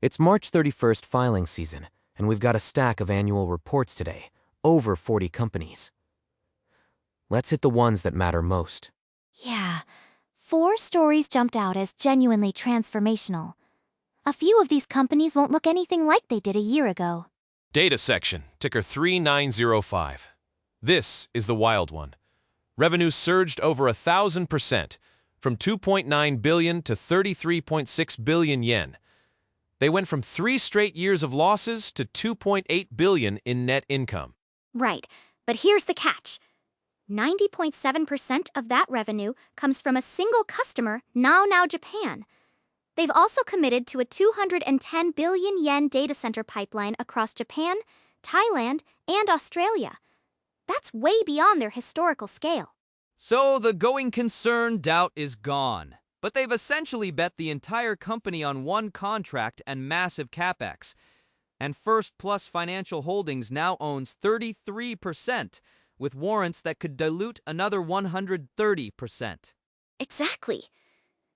It's March 31st filing season, and we've got a stack of annual reports today, over 40 companies. Let's hit the ones that matter most. Yeah, 4 stories jumped out as genuinely transformational. A few of these companies won't look anything like they did a year ago. Data section, ticker 3905. This is the wild one. Revenues surged over 1,000%, from 2.9 billion to 33.6 billion yen. They went from 3 straight years of losses to 2.8 billion in net income. Right, but here's the catch. 90.7% of that revenue comes from a single customer, Now Japan. They've also committed to a 210 billion yen data center pipeline across Japan, Thailand, and Australia. That's way beyond their historical scale. So the going concern doubt is gone. But they've essentially bet the entire company on one contract and massive capex. And First Plus Financial Holdings now owns 33%, with warrants that could dilute another 130%. Exactly.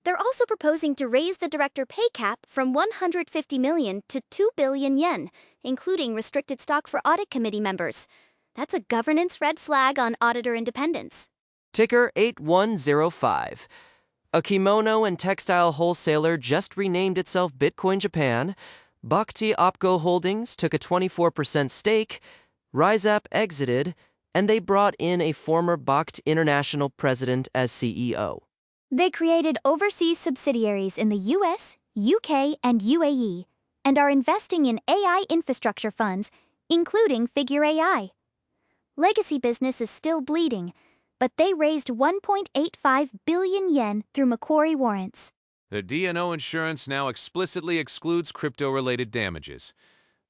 They're also proposing to raise the director pay cap from 150 million to 2 billion yen, including restricted stock for audit committee members. That's a governance red flag on auditor independence. Ticker 8105. A kimono and textile wholesaler just renamed itself Bitcoin Japan. Bhakti Opco Holdings took a 24% stake. RiseApp exited, and they brought in a former Bhakti International president as CEO. They created overseas subsidiaries in the US, UK, and UAE, and are investing in AI infrastructure funds, including Figure AI. Legacy business is still bleeding, but they raised 1.85 billion yen through Macquarie warrants. The D&O insurance now explicitly excludes crypto-related damages.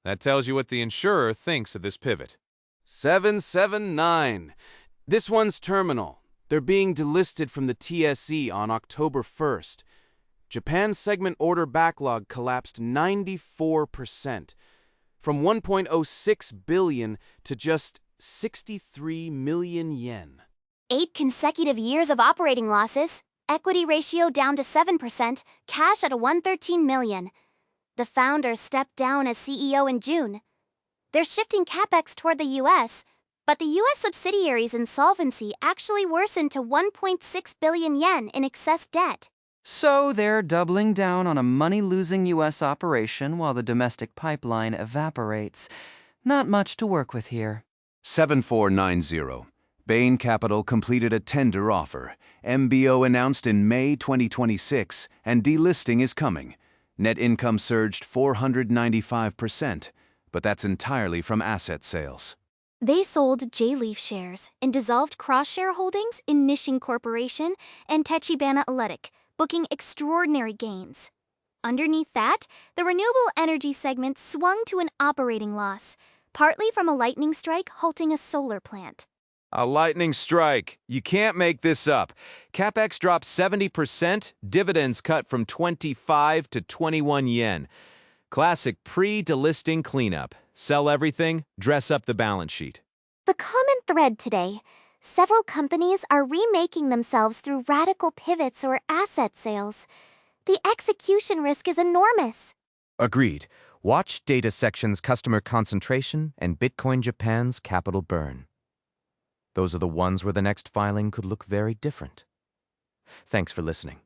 That tells you what the insurer thinks of this pivot. 779. This one's terminal. They're being delisted from the TSE on October 1st. Japan's segment order backlog collapsed 94%, from 1.06 billion to just 63 million yen. 8 consecutive years of operating losses, equity ratio down to 7%, cash at a 113 million. The founder stepped down as CEO in June. They're shifting capex toward the US, but the US subsidiary's insolvency actually worsened to 1.6 billion yen in excess debt. So they're doubling down on a money-losing U.S. operation while the domestic pipeline evaporates. Not much to work with here. 7490. Bain Capital completed a tender offer. MBO announced in May 2026, and delisting is coming. Net income surged 495%, but that's entirely from asset sales. They sold J-Leaf shares and dissolved cross-share holdings in Nisshin Corporation and Tachibana Electric, booking extraordinary gains. Underneath that, the renewable energy segment swung to an operating loss, partly from a lightning strike halting a solar plant. A lightning strike. You can't make this up. CapEx dropped 70%, dividends cut from 25 to 21 yen. Classic pre-delisting cleanup. Sell everything, dress up the balance sheet. The common thread today: several companies are remaking themselves through radical pivots or asset sales. The execution risk is enormous. Agreed. Watch Data Section's customer concentration and Bitcoin Japan's capital burn. Those are the ones where the next filing could look very different. Thanks for listening.